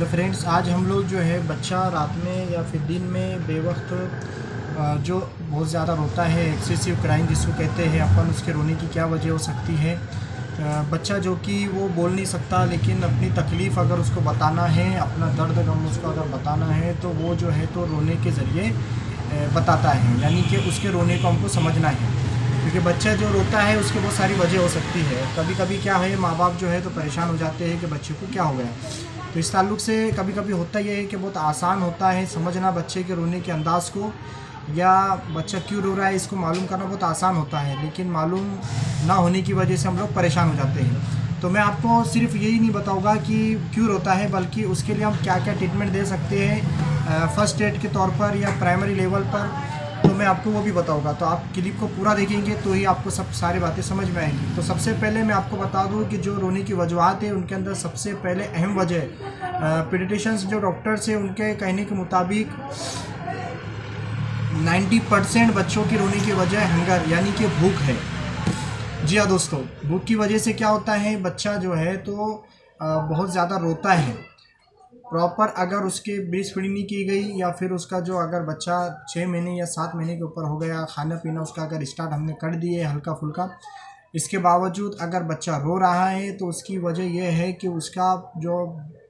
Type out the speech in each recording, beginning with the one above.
Hello friends, आज हम लोग जो है बच्चा रात में या फिर दिन में बेवक्त जो बहुत ज़्यादा रोता है, एक्सेसिव क्राइम जिसको कहते हैं अपन, उसके रोने की क्या वजह हो सकती है। बच्चा जो कि वो बोल नहीं सकता, लेकिन अपनी तकलीफ़ अगर उसको बताना है, अपना दर्द गम उसको अगर बताना है तो वो जो है तो रोने के ज़रिए बताता है, यानी कि उसके रोने को हमको समझना है। क्योंकि बच्चा जो रोता है उसकी बहुत सारी वजह हो सकती है। कभी कभी क्या है, माँ बाप जो है तो परेशान हो जाते हैं कि बच्चे को क्या हो गया। तो इस ताल्लुक़ से कभी कभी होता यह है कि बहुत आसान होता है समझना बच्चे के रोने के अंदाज़ को, या बच्चा क्यों रो रहा है इसको मालूम करना बहुत आसान होता है, लेकिन मालूम ना होने की वजह से हम लोग परेशान हो जाते हैं। तो मैं आपको सिर्फ यही नहीं बताऊंगा कि क्यों रोता है, बल्कि उसके लिए हम क्या क्या ट्रीटमेंट दे सकते हैं फर्स्ट एड के तौर पर या प्राइमरी लेवल पर, तो मैं आपको वो भी बताऊंगा। तो आप क्लिप को पूरा देखेंगे तो ही आपको सब सारी बातें समझ में आएंगी। तो सबसे पहले मैं आपको बता दूं कि जो रोने की वजूहत है उनके अंदर सबसे पहले अहम वजह पीडियाट्रिशियंस जो डॉक्टर्स हैं उनके कहने के मुताबिक 90% बच्चों की रोने की वजह हंगर यानी कि भूख है। जी हाँ दोस्तों, भूख की वजह से क्या होता है, बच्चा जो है तो बहुत ज़्यादा रोता है। प्रॉपर अगर उसके ब्रेस्ट फीडिंग नहीं की गई, या फिर उसका जो अगर बच्चा 6 महीने या 7 महीने के ऊपर हो गया, खाना पीना उसका अगर स्टार्ट हमने कर दिए हल्का फुल्का, इसके बावजूद अगर बच्चा रो रहा है तो उसकी वजह यह है कि उसका जो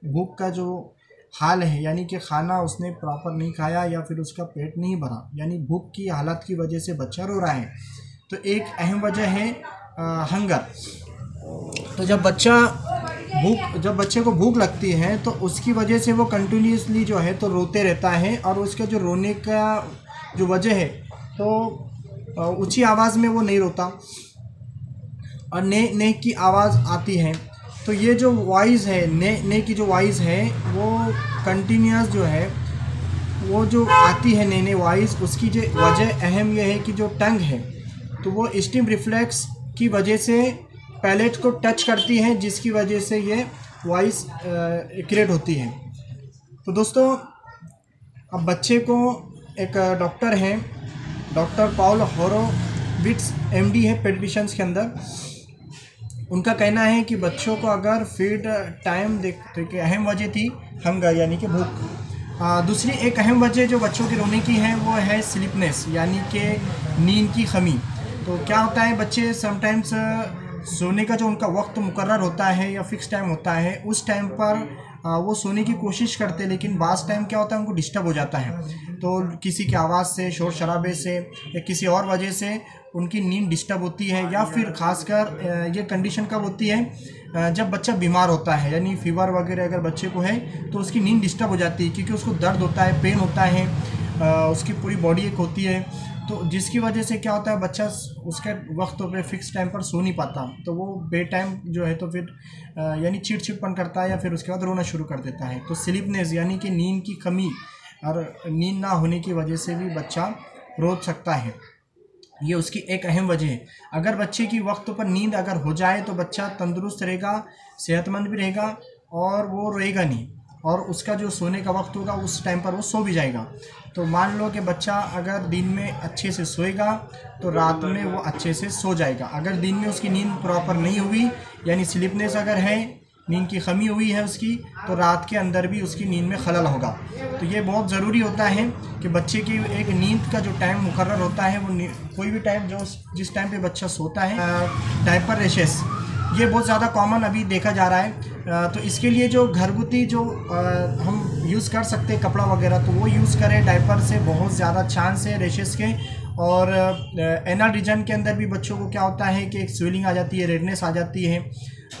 भूख का जो हाल है, यानी कि खाना उसने प्रॉपर नहीं खाया या फिर उसका पेट नहीं भरा, यानी भूख की हालत की वजह से बच्चा रो रहा है। तो एक अहम वजह है हंगर। तो जब बच्चे को भूख लगती है तो उसकी वजह से वो कंटिन्यूसली जो है तो रोते रहता है, और उसका जो रोने का जो वजह है तो ऊंची आवाज़ में वो नहीं रोता और ने की आवाज़ आती है। तो ये जो वॉइस है, ने की जो वॉइस है वो कंटिन्यूस जो है वो जो आती है ने वॉइस, उसकी जो वजह अहम यह है कि जो टंग है तो वो स्टिम रिफ्लेक्स की वजह से पैलेट को टच करती है, जिसकी वजह से ये वॉइस क्रिएट होती है। तो दोस्तों, अब बच्चे को एक डॉक्टर हैं, डॉक्टर पॉल होरोविट्स MD है पेडियाट्रिशियंस के अंदर, उनका कहना है कि बच्चों को अगर फीड टाइम देखते कि अहम वजह थी हंगर यानी कि भूख। दूसरी एक अहम वजह जो बच्चों के रोने की है वो है स्लीपनेस यानी कि नींद की कमी। तो क्या होता है, बच्चे समटाइम्स सोने का जो उनका वक्त मुकर्रर होता है या फिक्स टाइम होता है, उस टाइम पर वो सोने की कोशिश करते हैं, लेकिन बास टाइम क्या होता है उनको डिस्टर्ब हो जाता है। तो किसी की आवाज़ से, शोर शराबे से या किसी और वजह से उनकी नींद डिस्टर्ब होती है। या फिर खासकर ये कंडीशन कब होती है, जब बच्चा बीमार होता है, यानी फीवर वगैरह अगर बच्चे को है तो उसकी नींद डिस्टर्ब हो जाती है, क्योंकि उसको दर्द होता है, पेन होता है, उसकी पूरी बॉडी एक होती है। तो जिसकी वजह से क्या होता है, बच्चा उसके वक्त पे फिक्स टाइम पर सो नहीं पाता, तो वो बे टाइम जो है तो फिर यानी चिड़चिड़पन करता है या फिर उसके बाद रोना शुरू कर देता है। तो स्लीपनेस यानी कि नींद की कमी और नींद ना होने की वजह से भी बच्चा रो सकता है, ये उसकी एक अहम वजह है। अगर बच्चे की वक्त पर नींद अगर हो जाए तो बच्चा तंदुरुस्त रहेगा, सेहतमंद भी रहेगा और वो रोएगा नहीं, और उसका जो सोने का वक्त होगा उस टाइम पर वो सो भी जाएगा। तो मान लो कि बच्चा अगर दिन में अच्छे से सोएगा तो रात में वो अच्छे से सो जाएगा। अगर दिन में उसकी नींद प्रॉपर नहीं हुई, यानी स्लीपनेस अगर है, नींद की कमी हुई है उसकी, तो रात के अंदर भी उसकी नींद में खलल होगा। तो ये बहुत ज़रूरी होता है कि बच्चे की एक नींद का जो टाइम मुकर्रर होता है, वो कोई भी टाइम जो जिस टाइम पे बच्चा सोता है। डायपर रैशेस ये बहुत ज़्यादा कॉमन अभी देखा जा रहा है। तो इसके लिए जो घरगुती जो हम यूज़ कर सकते हैं कपड़ा वगैरह, तो वो यूज़ करें। डायपर से बहुत ज़्यादा चांस है रैशेस के। और एनल रीजन के अंदर भी बच्चों को क्या होता है कि एक स्वेलिंग आ जाती है, रेडनेस आ जाती है,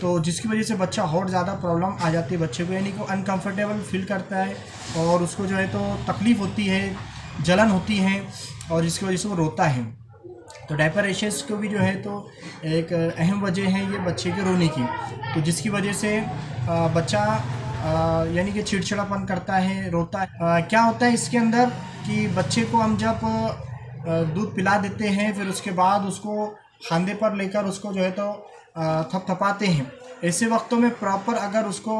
तो जिसकी वजह से बच्चा और ज़्यादा प्रॉब्लम आ जाती है बच्चे को, यानी कि अनकंफर्टेबल फील करता है और उसको जो है तो तकलीफ़ होती है, जलन होती है, और जिसकी वजह से वो रोता है। तो डायपर रैशेस को भी जो है तो एक अहम वजह है ये बच्चे के रोने की। तो जिसकी वजह से बच्चा यानी कि चिड़चिड़ापन करता है, रोता है। क्या होता है इसके अंदर कि बच्चे को हम जब दूध पिला देते हैं, फिर उसके बाद उसको खांदे पर लेकर उसको जो है तो थपथपाते हैं। ऐसे वक्तों में प्रॉपर अगर उसको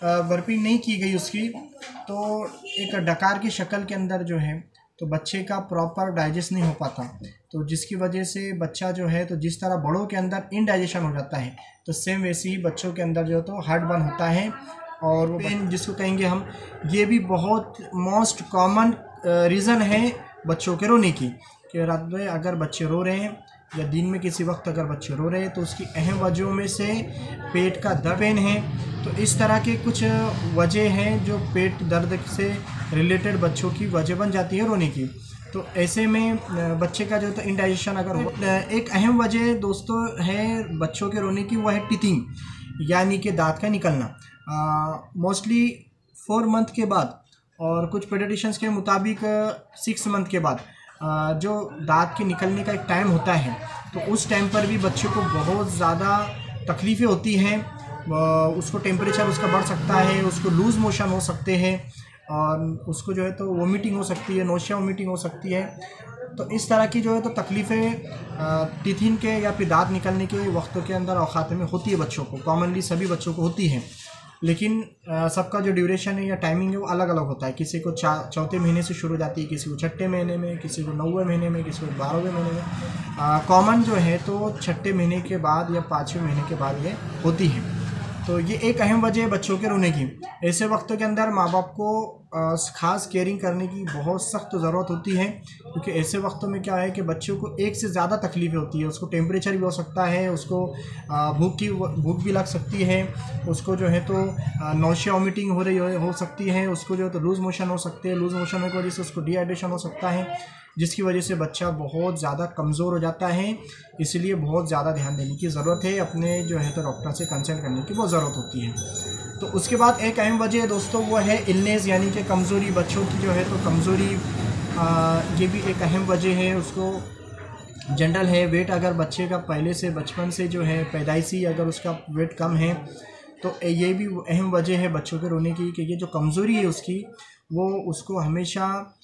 बर्पिंग नहीं की गई उसकी, तो एक डकार की शक्ल के अंदर जो है तो बच्चे का प्रॉपर डाइजेस्ट नहीं हो पाता। तो जिसकी वजह से बच्चा जो है तो जिस तरह बड़ों के अंदर इनडाइजेशन हो जाता है, तो सेम वैसे ही बच्चों के अंदर जो है तो हार्ट बर्न होता है, और पेन जिसको कहेंगे हम, ये भी बहुत मोस्ट कॉमन रीज़न है बच्चों के रोने की। कि रात में अगर बच्चे रो रहे हैं या दिन में किसी वक्त अगर बच्चे रो रहे हैं तो उसकी अहम वजहों में से पेट का दर्द, पेन है। तो इस तरह के कुछ वजह हैं जो पेट दर्द से रिलेटेड बच्चों की वजह बन जाती है रोने की। तो ऐसे में बच्चे का जो तो इंडाइजेशन अगर हो, एक अहम वजह दोस्तों है बच्चों के रोने की, वो है टीथिंग, यानी कि दांत का निकलना। मोस्टली 4 मंथ के बाद और कुछ पेडियाट्रिशियंस के मुताबिक 6 मंथ के बाद जो दांत के निकलने का एक टाइम होता है, तो उस टाइम पर भी बच्चों को बहुत ज़्यादा तकलीफ़ें होती हैं। उसको टेम्परेचर उसका बढ़ सकता है, उसको लूज़ मोशन हो सकते हैं और उसको जो है तो वोमिटिंग हो सकती है, नोशिया वोमिटिंग हो सकती है। तो इस तरह की जो है तो तकलीफ़ें टीथिंग के या फिर दांत निकलने के वक्तों के अंदर औकात में होती है बच्चों को, कॉमनली सभी बच्चों को होती है। लेकिन सबका जो ड्यूरेशन है या टाइमिंग है वो अलग अलग होता है। किसी को चौथे महीने से शुरू हो जाती है, किसी को छठे महीने में, किसी को 9वें महीने में, किसी को 12वें महीने में। कॉमन जो है तो छठे महीने के बाद या 5वें महीने के बाद ये होती है। तो ये एक अहम वजह है बच्चों के रोने की। ऐसे वक्तों के अंदर माँ बाप को ख़ास केयरिंग करने की बहुत सख्त ज़रूरत होती है, क्योंकि ऐसे वक्तों में क्या है कि बच्चों को एक से ज़्यादा तकलीफ़ें होती है। उसको टेम्परेचर भी हो सकता है, उसको भूख भी लग सकती है, उसको जो है तो नौशिया वोमिटिंग हो रही हो सकती है, उसको जो है तो लूज़ मोशन हो सकते हैं, लूज़ मोशन की वजह से उसको डिहाइड्रेशन हो सकता है, जिसकी वजह से बच्चा बहुत ज़्यादा कमज़ोर हो जाता है। इसलिए बहुत ज़्यादा ध्यान देने की ज़रूरत है, अपने जो है तो डॉक्टर से कंसल्ट करने की बहुत ज़रूरत होती है। तो उसके बाद एक अहम वजह दोस्तों वो है इलनेस, यानी कि कमज़ोरी, बच्चों की जो है तो कमज़ोरी, ये भी एक अहम वजह है। उसको जनरल है वेट, अगर बच्चे का पहले से बचपन से जो है पैदाइशी अगर उसका वेट कम है तो ये भी अहम वजह है बच्चों के रोने की, कि ये जो कमज़ोरी है उसकी, वो उसको हमेशा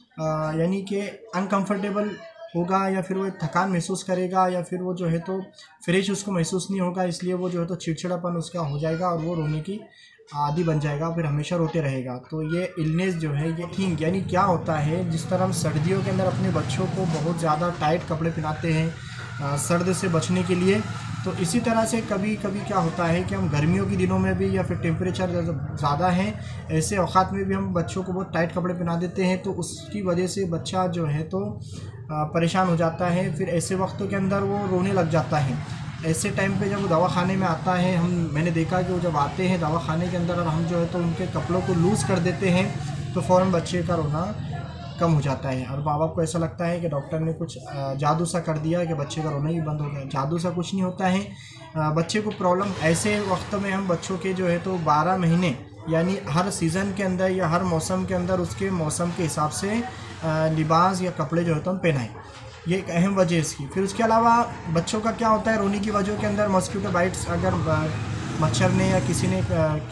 यानी कि अनकंफर्टेबल होगा, या फिर वो थकान महसूस करेगा, या फिर वो जो है तो फ्रेश उसको महसूस नहीं होगा। इसलिए वो जो है तो चिड़चिड़ापन उसका हो जाएगा और वो रोने की आदी बन जाएगा, फिर हमेशा रोते रहेगा। तो ये इलनेस जो है ये ठीक, यानी क्या होता है, जिस तरह हम सर्दियों के अंदर अपने बच्चों को बहुत ज़्यादा टाइट कपड़े पहनाते हैं सर्द से बचने के लिए, तो इसी तरह से कभी कभी क्या होता है कि हम गर्मियों के दिनों में भी या फिर टेम्परेचर ज़्यादा है ऐसे औकात में भी हम बच्चों को बहुत टाइट कपड़े पहना देते हैं। तो उसकी वजह से बच्चा जो है तो परेशान हो जाता है, फिर ऐसे वक्तों के अंदर वो रोने लग जाता है। ऐसे टाइम पे जब वो दवाखाने में आता है, मैंने देखा कि वो जब आते हैं दवाखाने के अंदर और हम जो है तो उनके कपड़ों को लूज़ कर देते हैं, तो फ़ौरन बच्चे का रोना कम हो जाता है। और माँ बाप को ऐसा लगता है कि डॉक्टर ने कुछ जादू सा कर दिया कि बच्चे का रोना ही बंद हो गया। जादू सा कुछ नहीं होता है। बच्चे को प्रॉब्लम ऐसे वक्त में हम बच्चों के जो है तो 12 महीने, यानी हर सीज़न के अंदर या हर मौसम के अंदर उसके मौसम के हिसाब से लिबास या कपड़े जो है तो हम पहनाएं, ये एक अहम वजह है इसकी। फिर उसके अलावा बच्चों का क्या होता है रोने की वजह के अंदर, मॉस्किटो बाइट्स, अगर मच्छर ने या किसी ने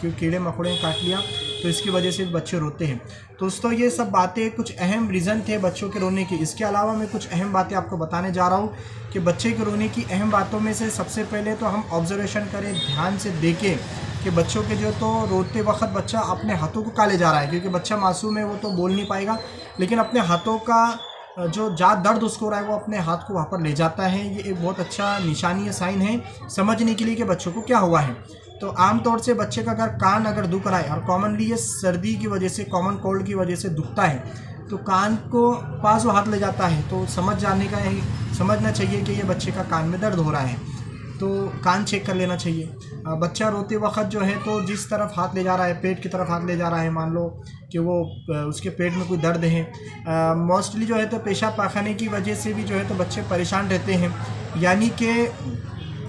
कीड़े मकोड़े काट लिया तो इसकी वजह से बच्चे रोते हैं। तो दोस्तों ये सब बातें कुछ अहम रीज़न थे बच्चों के रोने की। इसके अलावा मैं कुछ अहम बातें आपको बताने जा रहा हूँ कि बच्चे के रोने की अहम बातों में से सबसे पहले तो हम ऑब्जर्वेशन करें, ध्यान से देखें कि बच्चों के जो तो रोते वक्त बच्चा अपने हाथों को काले जा रहा है, क्योंकि बच्चा मासूम है, वो तो बोल नहीं पाएगा, लेकिन अपने हाथों का जो दर्द उसको हो रहा है वो अपने हाथ को वहाँ पर ले जाता है। ये एक बहुत अच्छा निशानी है, साइन है समझने के लिए कि बच्चों को क्या हुआ है। तो आमतौर से बच्चे का अगर कान अगर दुख रहा है, और कॉमनली ये सर्दी की वजह से, कॉमन कोल्ड की वजह से दुखता है, तो कान को पास वो हाथ ले जाता है, तो समझना चाहिए कि ये बच्चे का कान में दर्द हो रहा है, तो कान चेक कर लेना चाहिए। बच्चा रोते वक्त जो है तो जिस तरफ हाथ ले जा रहा है, पेट की तरफ हाथ ले जा रहा है, मान लो कि वो उसके पेट में कोई दर्द है, मोस्टली जो है तो पेशाब पाखाने की वजह से भी जो है तो बच्चे परेशान रहते हैं, यानी कि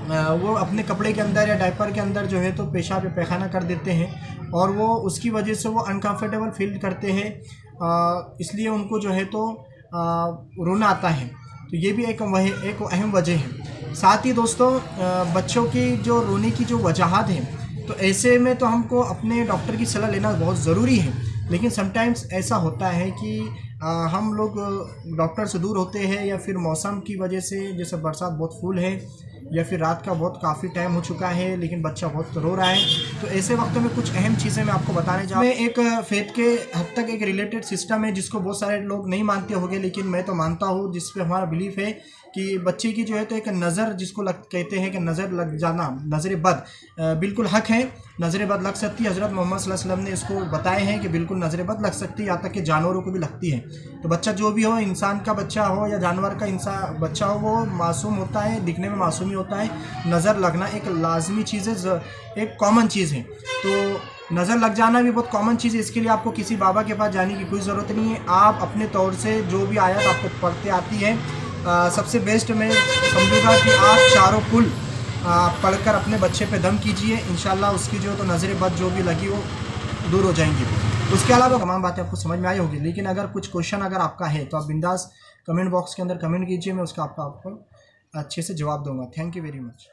वो अपने कपड़े के अंदर या डायपर के अंदर जो है तो पेशाब या पैखाना कर देते हैं, और वो उसकी वजह से वो अनकंफर्टेबल फील करते हैं, इसलिए उनको जो है तो रोना आता है। तो ये भी एक अहम वजह है। साथ ही दोस्तों बच्चों की जो रोने की जो वजहात हैं, तो ऐसे में तो हमको अपने डॉक्टर की सलाह लेना बहुत ज़रूरी है, लेकिन समटाइम्स ऐसा होता है कि हम लोग डॉक्टर से दूर होते हैं, या फिर मौसम की वजह से, जैसे बरसात बहुत फुल है या फिर रात का बहुत काफ़ी टाइम हो चुका है लेकिन बच्चा बहुत रो रहा है, तो ऐसे वक्त में कुछ अहम चीज़ें मैं आपको बताने जा रहा हूँ। एक फेथ के हद तक एक रिलेटेड सिस्टम है जिसको बहुत सारे लोग नहीं मानते होंगे, लेकिन मैं तो मानता हूँ, जिस पे हमारा बिलीफ है कि बच्चे की जो है तो एक नज़र जिसको कहते हैं कि नज़र लग जाना, नज़र बद बिल्कुल हक है, नज़र बद लग सकती है। हज़रत मोहम्मद सल्लल्लाहु अलैहि वसल्लम ने इसको बताए हैं कि बिल्कुल नज़र बद लग सकती है, यहाँ तक कि जानवरों को भी लगती है। तो बच्चा जो भी हो, इंसान का बच्चा हो या जानवर का इंसान बच्चा हो, वो मासूम होता है, दिखने में मासूम ही होता है। नज़र लगना एक लाजमी चीज़ है, एक कॉमन चीज़ है। तो नज़र लग जाना भी बहुत कॉमन चीज़ है। इसके लिए आपको किसी बाबा के पास जाने की कोई ज़रूरत नहीं है। आप अपने तौर से जो भी आयत आपको पढ़ते आती है, सबसे बेस्ट मैं समझूंगा कि आप चारों कुल पढ़कर अपने बच्चे पे दम कीजिए। इंशाल्लाह उसकी जो तो नज़र बद जो भी लगी वो दूर हो जाएंगी। उसके अलावा तमाम बातें आपको समझ में आई होगी, लेकिन अगर कुछ क्वेश्चन अगर आपका है तो आप बिंदास कमेंट बॉक्स के अंदर कमेंट कीजिए, मैं उसका आपको अच्छे से जवाब दूंगा। Thank you very much.